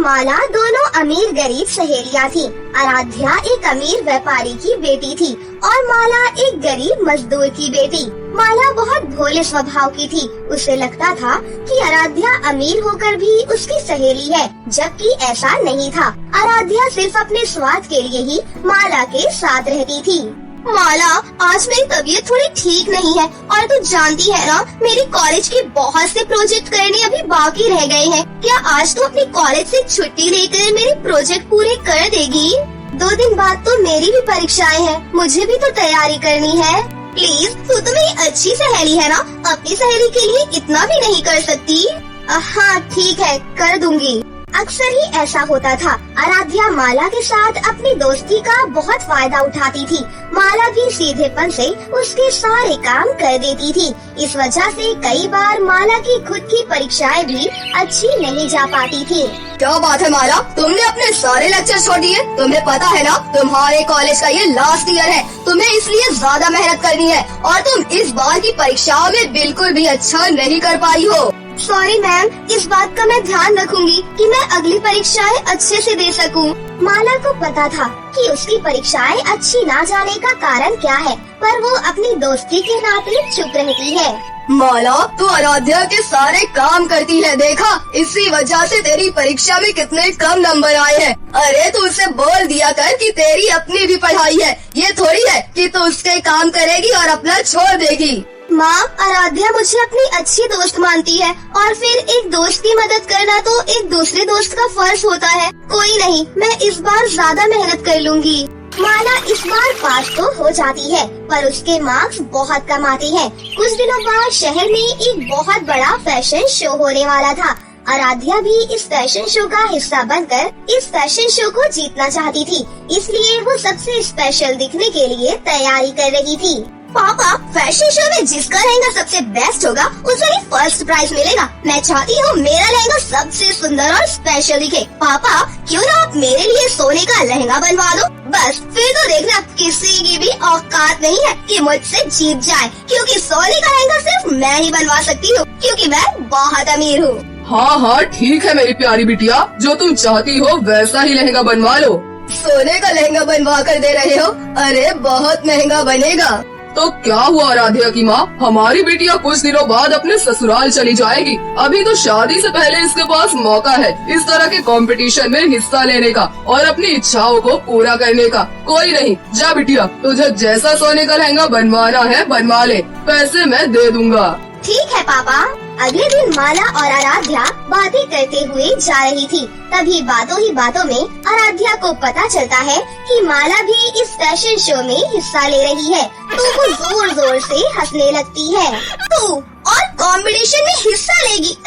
माला दोनों अमीर गरीब सहेलियां थीं। आराध्या एक अमीर व्यापारी की बेटी थी और माला एक गरीब मजदूर की बेटी। माला बहुत भोले स्वभाव की थी। उसे लगता था कि आराध्या अमीर होकर भी उसकी सहेली है, जबकि ऐसा नहीं था। आराध्या सिर्फ अपने स्वार्थ के लिए ही माला के साथ रहती थी। माला, आज मेरी तबीयत थोड़ी ठीक नहीं है और तू जानती है ना, मेरी कॉलेज के बहुत से प्रोजेक्ट करने अभी बाकी रह गए हैं। क्या आज तू अपनी कॉलेज से छुट्टी लेकर मेरे प्रोजेक्ट पूरे कर देगी? 2 दिन बाद तो मेरी भी परीक्षाएं हैं, मुझे भी तो तैयारी करनी है। प्लीज, तू तो मेरी अच्छी सहेली है ना, अपनी सहेली के लिए इतना भी नहीं कर सकती? हाँ ठीक है, कर दूंगी। अक्सर ही ऐसा होता था। आराध्या माला के साथ अपनी दोस्ती का बहुत फायदा उठाती थी। माला भी सीधेपन से उसके सारे काम कर देती थी। इस वजह से कई बार माला की खुद की परीक्षाएं भी अच्छी नहीं जा पाती थी। क्या बात है माला, तुमने अपने सारे लेक्चर छोड़ दिए? तुम्हें पता है ना, तुम्हारे कॉलेज का ये लास्ट ईयर है, तुम्हें इसलिए ज्यादा मेहनत करनी है और तुम इस बार की परीक्षाओं में बिल्कुल भी अच्छा नहीं कर पाई हो। सॉरी मैम, इस बात का मैं ध्यान रखूंगी कि मैं अगली परीक्षाएं अच्छे से दे सकूं। माला को पता था कि उसकी परीक्षाएं अच्छी ना जाने का कारण क्या है, पर वो अपनी दोस्ती के नाते चुप रहती है। माला, तू आराध्या के सारे काम करती है, देखा? इसी वजह से तेरी परीक्षा में कितने कम नंबर आए हैं। अरे तू उसे बोल दिया कर कि तेरी अपनी भी पढ़ाई है, ये थोड़ी है कि तू उसके काम करेगी और अपना छोड़ देगी। माँ, आराध्या मुझे अपनी अच्छी दोस्त मानती है और फिर एक दोस्त की मदद करना तो एक दूसरे दोस्त का फर्ज होता है। कोई नहीं, मैं इस बार ज्यादा मेहनत कर लूंगी। माला इस बार पास तो हो जाती है, पर उसके मार्क्स बहुत कम आते हैं। कुछ दिनों बाद शहर में एक बहुत बड़ा फैशन शो होने वाला था। आराध्या भी इस फैशन शो का हिस्सा बनकर इस फैशन शो को जीतना चाहती थी, इसलिए वो सबसे स्पेशल दिखने के लिए तैयारी कर रही थी। पापा, फैशन शो में जिसका लहंगा सबसे बेस्ट होगा उसे ही फर्स्ट प्राइज मिलेगा। मैं चाहती हूँ मेरा लहंगा सबसे सुंदर और स्पेशल दिखे। पापा, क्यों ना आप मेरे लिए सोने का लहंगा बनवा दो? बस फिर तो देखना, किसी की भी औकात नहीं है कि मुझसे जीत जाए, क्योंकि सोने का लहंगा सिर्फ मैं ही बनवा सकती हूँ, क्योंकि मैं बहुत अमीर हूँ। हाँ हाँ ठीक है मेरी प्यारी बिटिया, जो तुम चाहती हो वैसा ही लहंगा बनवा लो। सोने का लहंगा बनवा कर दे रहे हो? अरे बहुत महंगा बनेगा। तो क्या हुआ आराध्या की माँ, हमारी बिटिया कुछ दिनों बाद अपने ससुराल चली जाएगी। अभी तो शादी से पहले इसके पास मौका है इस तरह के कंपटीशन में हिस्सा लेने का और अपनी इच्छाओं को पूरा करने का। कोई नहीं, जा बिटिया, तुझे जैसा सोने का लहंगा बनवाना है बनवा ले, पैसे मैं दे दूंगा। ठीक है पापा। अगले दिन माला और आराध्या बातें करते हुए जा रही थी। तभी बातों ही बातों में आराध्या को पता चलता है कि माला भी इस फैशन शो में हिस्सा ले रही है, तो वो जोर जोर से हंसने लगती है। तू और कंपटीशन में हिस्सा लेगी?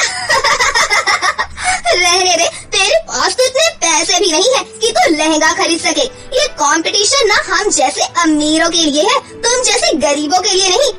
रहने दे, तेरे पास तो इतने पैसे भी नहीं है कि तू लहंगा खरीद सके। ये कंपटीशन ना हम जैसे अमीरों के लिए है, तुम जैसे गरीबों के लिए नहीं।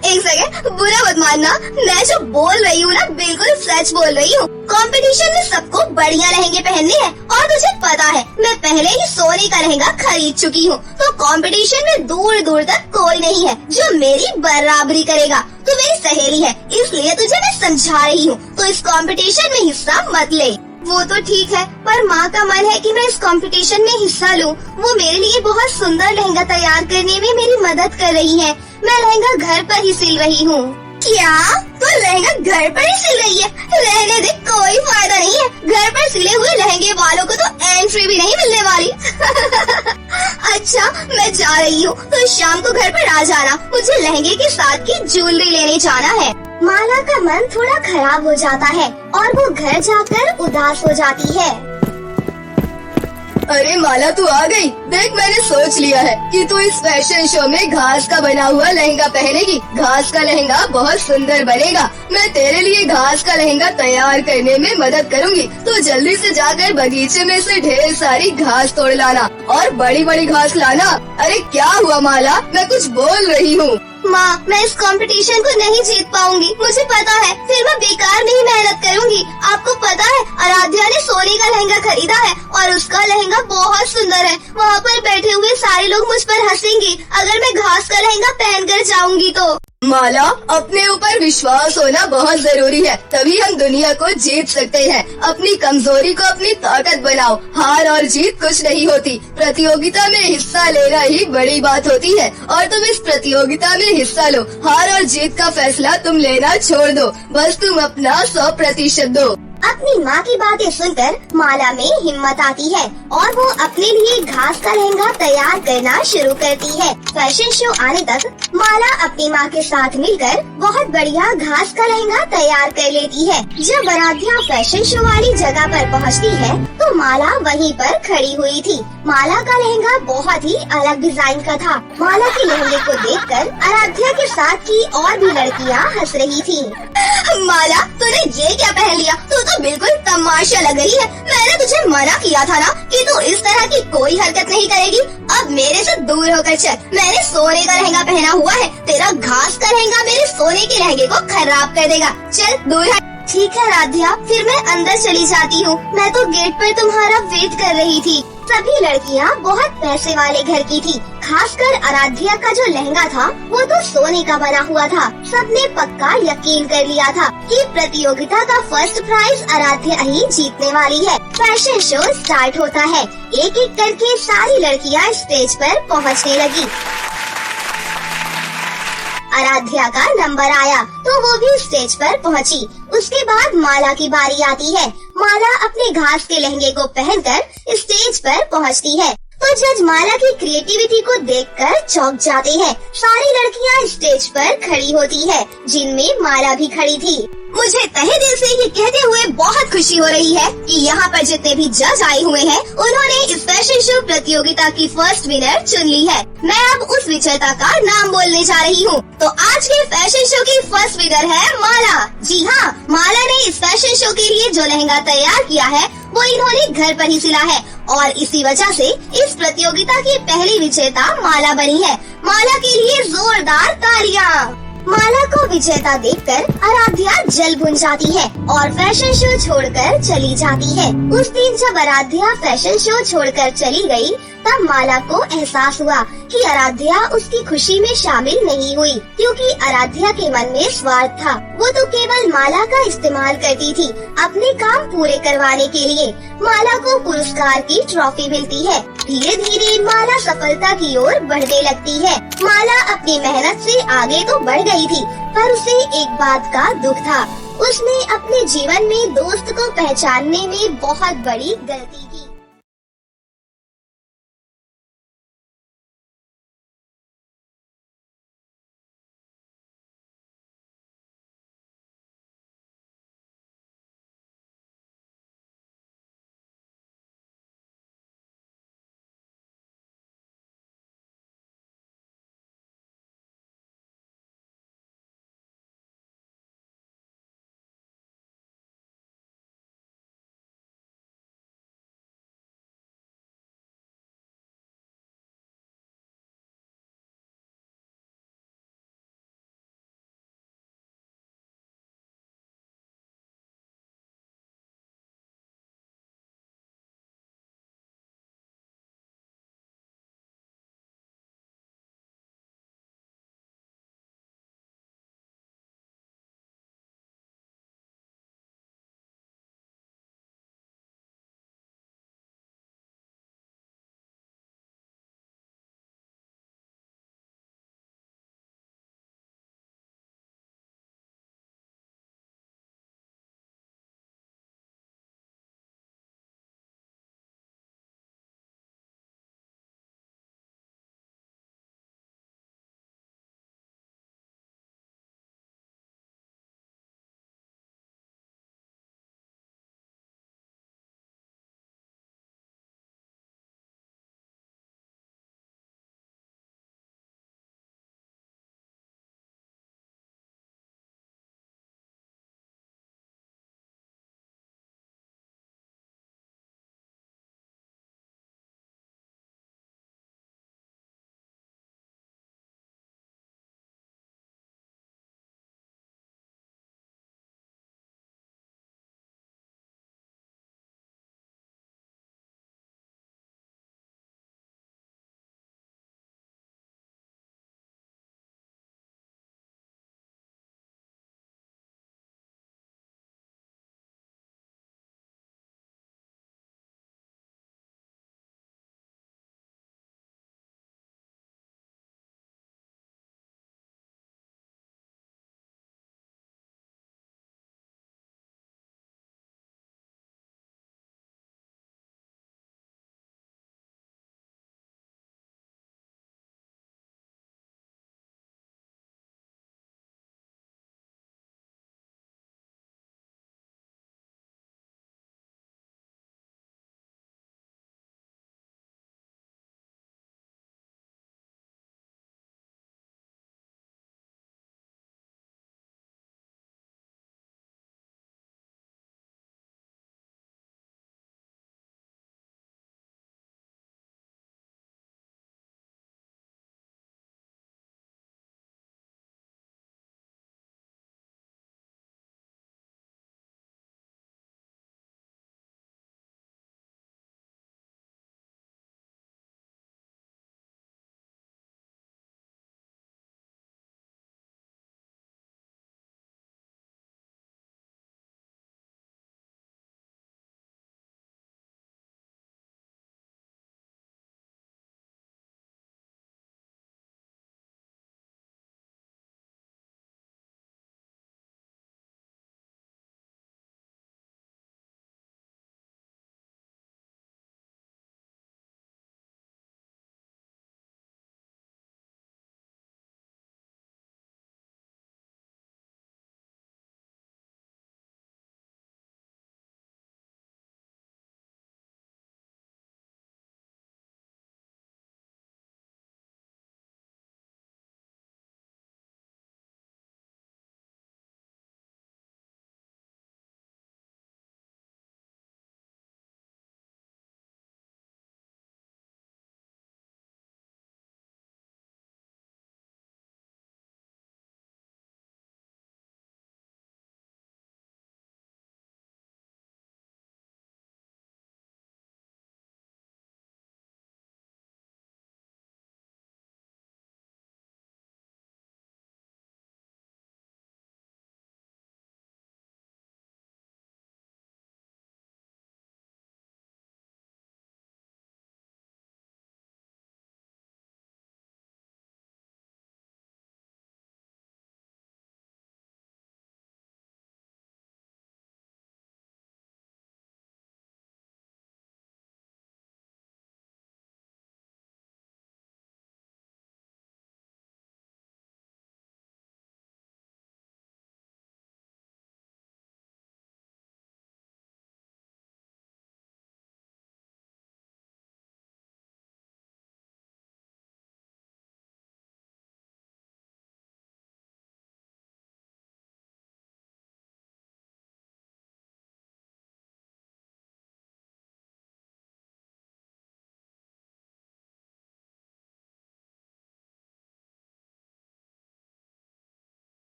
एक सेकंड, बुरा मत मानना, मैं जो बोल रही हूँ ना बिल्कुल सच बोल रही हूँ। कंपटीशन में सबको बढ़िया लहंगे पहनने हैं और तुझे पता है मैं पहले ही सोने का लहंगा खरीद चुकी हूँ, तो कंपटीशन में दूर दूर तक कोई नहीं है जो मेरी बराबरी करेगा। तू मेरी सहेली है, इसलिए तुझे मैं समझा रही हूँ, तो इस कंपटीशन में हिस्सा मत ले। वो तो ठीक है, पर माँ का मन है कि मैं इस कंपटीशन में हिस्सा लूँ। वो मेरे लिए बहुत सुंदर लहंगा तैयार करने में मेरी मदद कर रही है। मैं लहंगा घर पर ही सिल रही हूँ। क्या? तो लहंगा घर पर ही सिल रही है? रहने दे, कोई फायदा नहीं है। घर पर सिले हुए लहंगे वालों को तो एंट्री भी नहीं मिलने वाली। अच्छा, मैं जा रही हूँ, तो शाम को घर पर आ जाना, मुझे लहंगे के साथ की ज्वेलरी लेने जाना है। माला का मन थोड़ा खराब हो जाता है और वो घर जाकर उदास हो जाती है। अरे माला, तू आ गई। देख, मैंने सोच लिया है कि तू इस फैशन शो में घास का बना हुआ लहंगा पहनेगी। घास का लहंगा बहुत सुंदर बनेगा। मैं तेरे लिए घास का लहंगा तैयार करने में मदद करूंगी। तो जल्दी से जाकर बगीचे में से ढेर सारी घास तोड़ लाना और बड़ी बड़ी घास लाना। अरे क्या हुआ माला, मैं कुछ बोल रही हूँ। माँ, मैं इस कंपटीशन को नहीं जीत पाऊंगी, मुझे पता है। फिर मैं बेकार में ही मेहनत करूंगी। आपको पता है, आराध्या ने सोने का लहंगा खरीदा है और उसका लहंगा बहुत सुंदर है। वहाँ पर बैठे हुए सारे लोग मुझ पर हंसेंगे अगर मैं घास का लहंगा पहन कर जाऊंगी तो। माला, अपने ऊपर विश्वास होना बहुत जरूरी है, तभी हम दुनिया को जीत सकते हैं। अपनी कमजोरी को अपनी ताकत बनाओ। हार और जीत कुछ नहीं होती, प्रतियोगिता में हिस्सा लेना ही बड़ी बात होती है। और तुम इस प्रतियोगिता में हिस्सा लो। हार और जीत का फैसला तुम लेना छोड़ दो, बस तुम अपना 100% दो। अपनी माँ की बातें सुनकर माला में हिम्मत आती है और वो अपने लिए घास का लहंगा तैयार करना शुरू करती है। फैशन शो आने तक माला अपनी माँ के साथ मिलकर बहुत बढ़िया घास का लहंगा तैयार कर लेती है। जब आराध्या फैशन शो वाली जगह पर पहुँचती है तो माला वहीं पर खड़ी हुई थी। माला का लहंगा बहुत ही अलग डिजाइन का था। माला के लहंगे को देखकर आराध्या के साथ की और भी लड़कियाँ हंस रही थी। माला, तूने ये क्या पहन लिया? तू तो बिल्कुल तमाशा लग रही है। मैंने तुझे मना किया था ना कि तू इस तरह की कोई हरकत नहीं करेगी। अब मेरे से दूर होकर चल। मैंने सोने का लहंगा पहना हुआ है, तेरा घास का लहंगा मेरे सोने के लहंगे को खराब कर देगा। चल दूर हट। ठीक है राध्या, फिर मैं अंदर चली जाती हूँ। मैं तो गेट पर तुम्हारा वेट कर रही थी। सभी लड़कियाँ बहुत पैसे वाले घर की थी। खासकर आराध्या का जो लहंगा था वो तो सोने का बना हुआ था। सबने पक्का यकीन कर लिया था कि प्रतियोगिता का फर्स्ट प्राइज आराध्या ही जीतने वाली है। फैशन शो स्टार्ट होता है। एक एक करके सारी लड़कियाँ स्टेज पर पहुँचने लगी। आराध्या का नंबर आया तो वो भी स्टेज पर पहुंची। उसके बाद माला की बारी आती है। माला अपने घास के लहंगे को पहनकर स्टेज पर पहुंचती है तो जज माला की क्रिएटिविटी को देखकर चौंक जाते हैं। सारी लड़कियां स्टेज पर खड़ी होती है, जिनमें माला भी खड़ी थी। मुझे तहे दिल से ये कहते हुए बहुत खुशी हो रही है कि यहाँ पर जितने भी जज आए हुए हैं उन्होंने इस फैशन शो प्रतियोगिता की फर्स्ट विनर चुन ली है। मैं अब उस विजेता का नाम बोलने जा रही हूँ। तो आज के फैशन शो की फर्स्ट विनर है माला। जी हाँ, माला ने इस फैशन शो के लिए जो लहंगा तैयार किया है वो इन्होंने घर पर ही सिला है और इसी वजह से इस प्रतियोगिता की पहली विजेता माला बनी है। माला के लिए जोरदार तालियां। माला को विजेता देखकर आराध्या जल भुन जाती है और फैशन शो छोड़कर चली जाती है। उस दिन जब आराध्या फैशन शो छोड़कर चली गई तब माला को एहसास हुआ कि आराध्या उसकी खुशी में शामिल नहीं हुई, क्योंकि आराध्या के मन में स्वार्थ था। वो तो केवल माला का इस्तेमाल करती थी अपने काम पूरे करवाने के लिए। माला को पुरस्कार की ट्रॉफी मिलती है। धीरे धीरे माला सफलता की ओर बढ़ने लगती है। माला अपनी मेहनत से आगे तो बढ़ गई थी, पर उसे एक बात का दुख था। उसने अपने जीवन में दोस्त को पहचानने में बहुत बड़ी गलती की।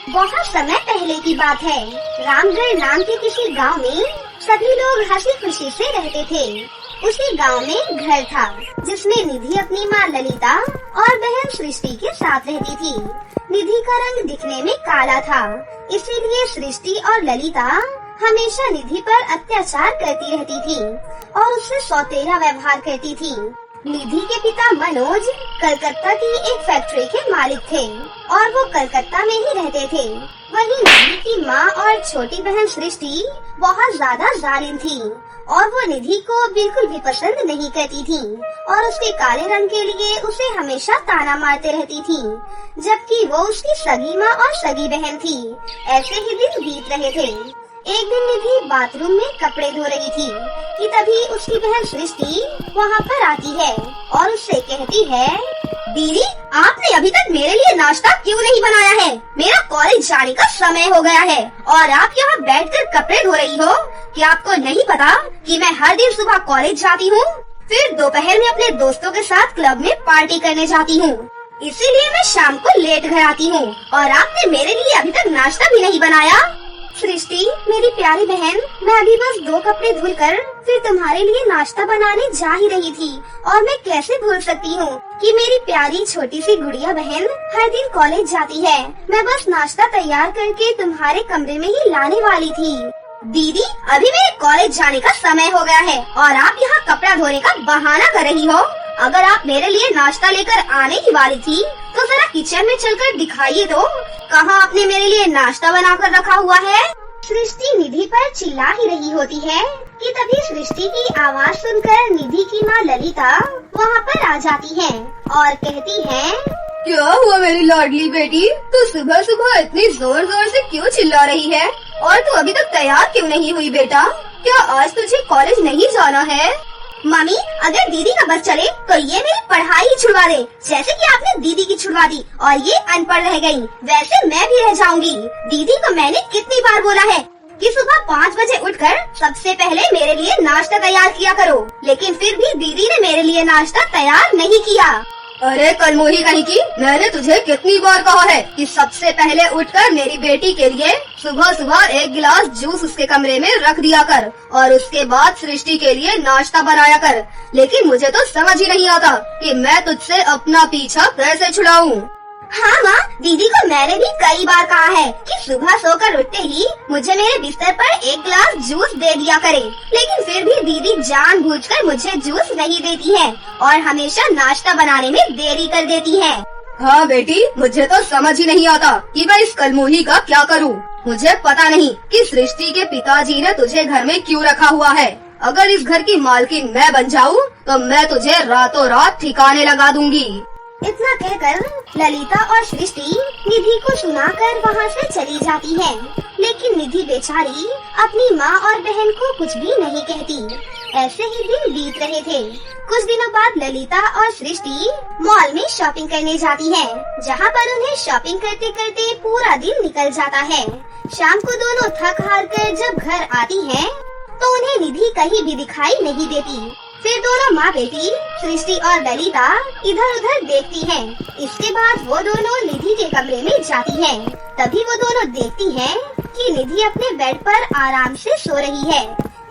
बहुत समय पहले की बात है। रामगढ़ नाम के किसी गांव में सभी लोग हंसी खुशी से रहते थे। उसी गांव में घर था जिसमें निधि अपनी माँ ललिता और बहन सृष्टि के साथ रहती थी। निधि का रंग दिखने में काला था, इसीलिए सृष्टि और ललिता हमेशा निधि पर अत्याचार करती रहती थी और उससे सौतेला व्यवहार करती थी। निधि के पिता मनोज कलकत्ता की एक फैक्ट्री के मालिक थे और वो कलकत्ता में ही रहते थे। वहीं निधि की माँ और छोटी बहन सृष्टि बहुत ज्यादा जालिम थी और वो निधि को बिल्कुल भी पसंद नहीं करती थी और उसके काले रंग के लिए उसे हमेशा ताना मारते रहती थी, जबकि वो उसकी सगी माँ और सगी बहन थी। ऐसे ही दिन बीत रहे थे। एक दिन निधि बाथरूम में कपड़े धो रही थी कि तभी उसकी बहन सृष्टि वहाँ पर आती है और उससे कहती है, दीदी आपने अभी तक मेरे लिए नाश्ता क्यों नहीं बनाया है? मेरा कॉलेज जाने का समय हो गया है और आप यहाँ बैठकर कपड़े धो रही हो। क्या आपको नहीं पता कि मैं हर दिन सुबह कॉलेज जाती हूँ, फिर दोपहर में अपने दोस्तों के साथ क्लब में पार्टी करने जाती हूँ, इसीलिए मैं शाम को लेट घर आती हूँ और आपने मेरे लिए अभी तक नाश्ता भी नहीं बनाया। सृष्टि मेरी प्यारी बहन, मैं अभी बस 2 कपड़े धुलकर फिर तुम्हारे लिए नाश्ता बनाने जा ही रही थी और मैं कैसे भूल सकती हूँ कि मेरी प्यारी छोटी सी गुड़िया बहन हर दिन कॉलेज जाती है। मैं बस नाश्ता तैयार करके तुम्हारे कमरे में ही लाने वाली थी। दीदी अभी मेरे कॉलेज जाने का समय हो गया है और आप यहाँ कपड़ा धोने का बहाना कर रही हो। अगर आप मेरे लिए नाश्ता लेकर आने ही वाली थी तो जरा किचन में चलकर दिखाइए तो, कहाँ आपने मेरे लिए नाश्ता बनाकर रखा हुआ है। सृष्टि निधि पर चिल्ला ही रही होती है कि तभी सृष्टि की आवाज सुनकर निधि की माँ ललिता वहाँ पर आ जाती है और कहती है, क्या हुआ मेरी लाडली बेटी, तू सुबह सुबह इतनी जोर जोर से क्यों चिल्ला रही है और तू अभी तक तैयार क्यों नहीं हुई बेटा? क्या आज तुझे कॉलेज नहीं जाना है? मम्मी अगर दीदी का बस चले तो ये मेरी पढ़ाई ही छुड़वा दे, जैसे कि आपने दीदी की छुड़वा दी और ये अनपढ़ रह गई, वैसे मैं भी रह जाऊंगी। दीदी को मैंने कितनी बार बोला है कि सुबह 5 बजे उठकर सबसे पहले मेरे लिए नाश्ता तैयार किया करो, लेकिन फिर भी दीदी ने मेरे लिए नाश्ता तैयार नहीं किया। अरे कलमोही कहीं की, मैंने तुझे कितनी बार कहा है कि सबसे पहले उठकर मेरी बेटी के लिए सुबह सुबह 1 गिलास जूस उसके कमरे में रख दिया कर और उसके बाद सृष्टि के लिए नाश्ता बनाया कर, लेकिन मुझे तो समझ ही नहीं आता कि मैं तुझसे अपना पीछा कैसे छुड़ाऊं। हाँ माँ, दीदी को मैंने भी कई बार कहा है कि सुबह सोकर उठते ही मुझे मेरे बिस्तर पर 1 गिलास जूस दे दिया करे, लेकिन फिर भी दीदी जानबूझकर मुझे जूस नहीं देती है और हमेशा नाश्ता बनाने में देरी कर देती है। हाँ बेटी, मुझे तो समझ ही नहीं आता कि मैं इस कलमोही का क्या करूँ। मुझे पता नहीं कि सृष्टि के पिताजी ने तुझे घर में क्यों रखा हुआ है। अगर इस घर की मालकिन मैं बन जाऊँ तो मैं तुझे रातों रात ठिकाने लगा दूंगी। इतना कहकर ललिता और सृष्टि निधि को सुनाकर वहाँ से चली जाती है, लेकिन निधि बेचारी अपनी माँ और बहन को कुछ भी नहीं कहती। ऐसे ही दिन बीत रहे थे। कुछ दिनों बाद ललिता और सृष्टि मॉल में शॉपिंग करने जाती है, जहाँ पर उन्हें शॉपिंग करते करते पूरा दिन निकल जाता है। शाम को दोनों थक हार कर जब घर आती हैं, तो उन्हें निधि कहीं भी दिखाई नहीं देती। फिर दोनों माँ बेटी सृष्टि और ललिता इधर उधर देखती हैं। इसके बाद वो दोनों निधि के कमरे में जाती हैं। तभी वो दोनों देखती हैं कि निधि अपने बेड पर आराम से सो रही है।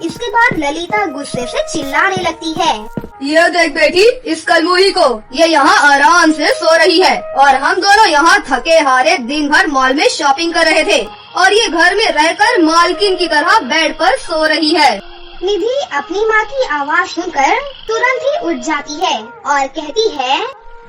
इसके बाद ललिता गुस्से से चिल्लाने लगती है, ये देख बेटी, इस कलमोही को, ये यहाँ आराम से सो रही है और हम दोनों यहाँ थके हारे दिन भर मॉल में शॉपिंग कर रहे थे और ये घर में रहकर मालकिन की तरह बेड पर सो रही है। निधि अपनी माँ की आवाज सुनकर तुरंत ही उठ जाती है और कहती है,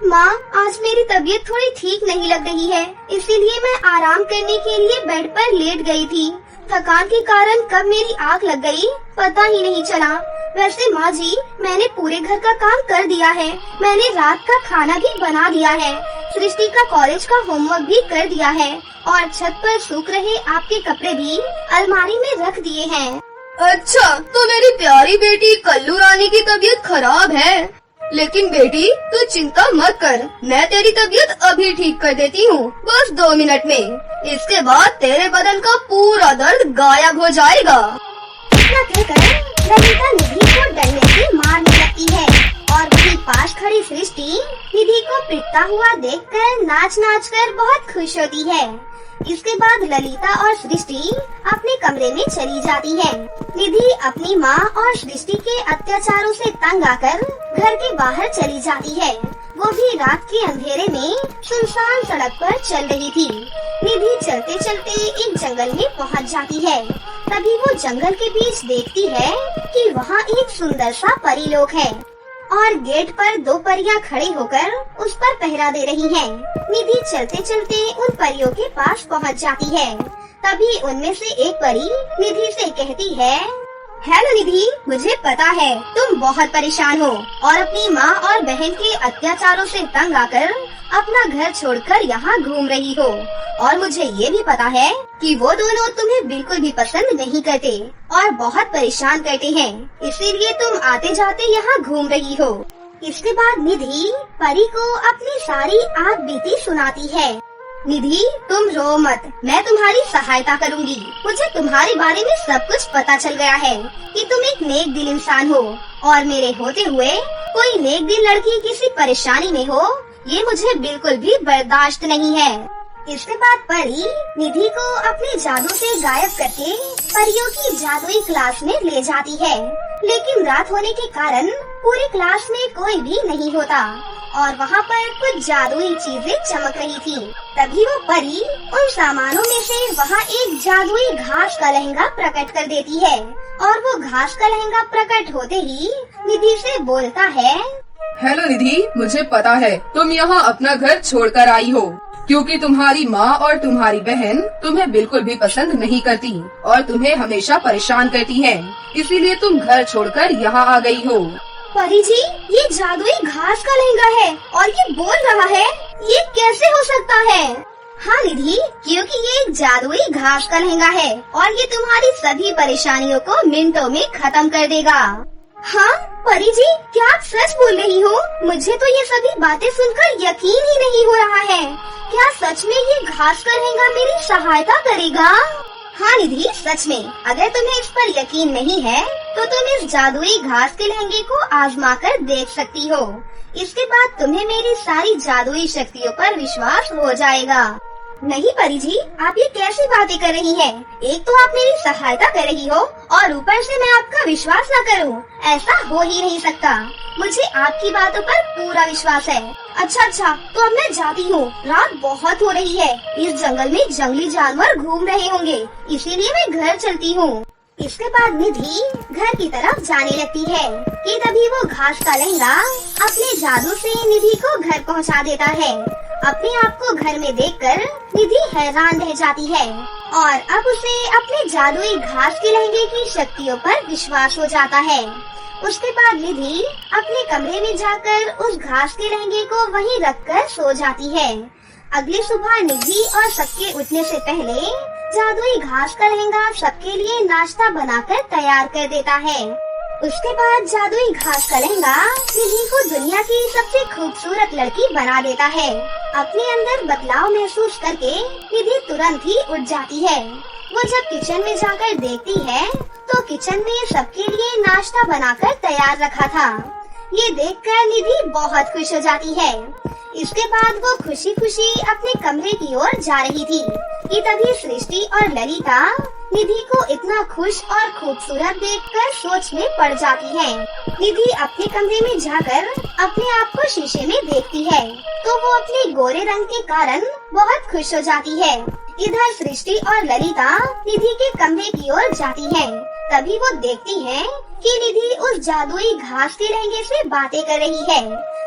माँ आज मेरी तबीयत थोड़ी ठीक नहीं लग रही है, इसीलिए मैं आराम करने के लिए बेड पर लेट गई थी। थकान के कारण कब मेरी आँख लग गई पता ही नहीं चला। वैसे माँ जी, मैंने पूरे घर का काम कर दिया है, मैंने रात का खाना भी बना दिया है, सृष्टि का कॉलेज का होमवर्क भी कर दिया है और छत पर सूख रहे आपके कपड़े भी अलमारी में रख दिए हैं। अच्छा, तो मेरी प्यारी बेटी कल्लू रानी की तबीयत खराब है, लेकिन बेटी तू चिंता मत कर, मैं तेरी तबीयत अभी ठीक कर देती हूँ, बस 2 मिनट में। इसके बाद तेरे बदन का पूरा दर्द गायब हो जाएगा। इतना कहकर ललिता निधि को डंडे से मारने लगती है और वहीं पास खड़ी सृष्टि निधि को पिटता हुआ देखकर नाच नाच कर बहुत खुश होती है। इसके बाद ललिता और सृष्टि अपने कमरे में चली जाती है। निधि अपनी माँ और सृष्टि के अत्याचारों से तंग आकर घर के बाहर चली जाती है। वो भी रात के अंधेरे में सुनसान सड़क पर चल रही थी। निधि चलते चलते एक जंगल में पहुंच जाती है। तभी वो जंगल के बीच देखती है कि वहाँ एक सुंदर सा परीलोक है और गेट पर 2 परियां खड़ी होकर उस पर पहरा दे रही हैं। निधि चलते चलते उन परियों के पास पहुंच जाती है। तभी उनमें से एक परी निधि से कहती है, हेलो निधि, मुझे पता है तुम बहुत परेशान हो और अपनी माँ और बहन के अत्याचारों से तंग आकर अपना घर छोड़कर यहाँ घूम रही हो। और मुझे ये भी पता है कि वो दोनों तुम्हें बिल्कुल भी पसंद नहीं करते और बहुत परेशान करते हैं, इसीलिए तुम आते जाते यहाँ घूम रही हो। इसके बाद निधि परी को अपनी सारी आग बीती सुनाती है। निधि, तुम रो मत, मैं तुम्हारी सहायता करूंगी। मुझे तुम्हारे बारे में सब कुछ पता चल गया है कि तुम एक नेक दिल इंसान हो और मेरे होते हुए कोई नेक दिल लड़की किसी परेशानी में हो, ये मुझे बिल्कुल भी बर्दाश्त नहीं है। इसके बाद परी निधि को अपने जादू से गायब करके परियों की जादुई क्लास में ले जाती है। लेकिन रात होने के कारण पूरी क्लास में कोई भी नहीं होता और वहाँ पर कुछ जादुई चीजें चमक रही थी। तभी वो परी उन सामानों में से वहाँ एक जादुई घास का लहंगा प्रकट कर देती है और वो घास का लहंगा प्रकट होते ही निधि से बोलता है, हेलो निधि, मुझे पता है तुम यहाँ अपना घर छोड़कर आई हो क्योंकि तुम्हारी माँ और तुम्हारी बहन तुम्हें बिल्कुल भी पसंद नहीं करती और तुम्हें हमेशा परेशान करती हैं। इसीलिए तुम घर छोड़कर यहाँ आ गई हो। परी जी, ये जादुई घास का लहंगा है और ये बोल रहा है, ये कैसे हो सकता है? हाँ निधि, क्योंकि ये एक जादुई घास का लहंगा है और ये तुम्हारी सभी परेशानियों को मिनटों में खत्म कर देगा। हाँ परी जी, क्या आप सच बोल रही हो? मुझे तो ये सभी बातें सुनकर यकीन ही नहीं हो रहा है। क्या सच में ये घास का लहंगा मेरी सहायता करेगा? हाँ निधि, सच में। अगर तुम्हें इस पर यकीन नहीं है तो तुम इस जादुई घास के लहंगे को आजमा कर देख सकती हो। इसके बाद तुम्हें मेरी सारी जादुई शक्तियों पर विश्वास हो जाएगा। नहीं परी जी, आप ये कैसी बातें कर रही हैं? एक तो आप मेरी सहायता कर रही हो और ऊपर से मैं आपका विश्वास न करूं, ऐसा हो ही नहीं सकता। मुझे आपकी बातों पर पूरा विश्वास है। अच्छा, तो अब मैं जाती हूँ। रात बहुत हो रही है, इस जंगल में जंगली जानवर घूम रहे होंगे, इसीलिए मैं घर चलती हूँ। इसके बाद निधि घर की तरफ जाने लगती है कि तभी वो घास का लहंगा अपने जादू से निधि को घर पहुँचा देता है। अपने आप को घर में देखकर निधि हैरान रह जाती है और अब उसे अपने जादुई घास के लहंगे की शक्तियों पर विश्वास हो जाता है। उसके बाद निधि अपने कमरे में जाकर उस घास के लहंगे को वहीं रखकर सो जाती है। अगली सुबह निधि और सबके उठने से पहले जादुई घास का लहंगा सबके लिए नाश्ता बनाकर तैयार कर देता है। उसके बाद जादुई घास का लहंगा निधि को दुनिया की सबसे खूबसूरत लड़की बना देता है। अपने अंदर बदलाव महसूस करके निधि तुरंत ही उठ जाती है। वो जब किचन में जाकर देखती है तो किचन में सबके लिए नाश्ता बनाकर तैयार रखा था। ये देखकर निधि बहुत खुश हो जाती है। इसके बाद वो खुशी खुशी अपने कमरे की ओर जा रही थी कि तभी सृष्टि और ललिता निधि को इतना खुश और खूबसूरत देखकर सोच में पड़ जाती है। निधि अपने कमरे में जाकर अपने आप को शीशे में देखती है तो वो अपने गोरे रंग के कारण बहुत खुश हो जाती है। इधर सृष्टि और ललिता निधि के कमरे की ओर जाती हैं। तभी वो देखती हैं कि निधि उस जादुई घास के लहंगे से बातें कर रही है।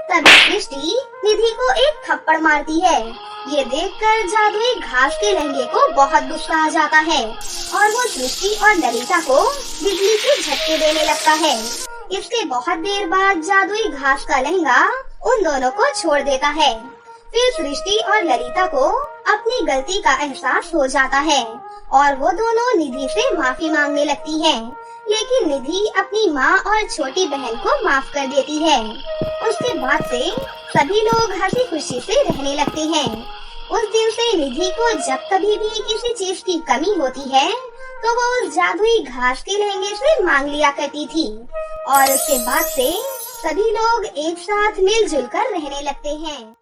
तभी सृष्टि निधि को एक थप्पड़ मारती है। ये देखकर जादुई घास के लहंगे को बहुत गुस्सा आ जाता है और वो सृष्टि और ललिता को बिजली के झटके देने लगता है। इसके बहुत देर बाद जादुई घास का लहंगा उन दोनों को छोड़ देता है। फिर सृष्टि और ललिता को अपनी गलती का एहसास हो जाता है और वो दोनों निधि से माफी मांगने लगती हैं। लेकिन निधि अपनी माँ और छोटी बहन को माफ कर देती है। उसके बाद से सभी लोग हंसी खुशी से रहने लगते हैं। उस दिन से निधि को जब कभी भी किसी चीज की कमी होती है तो वो उस जादुई घास के लहंगे से मांग लिया करती थी और उसके बाद से सभी लोग एक साथ मिलजुल कर रहने लगते हैं।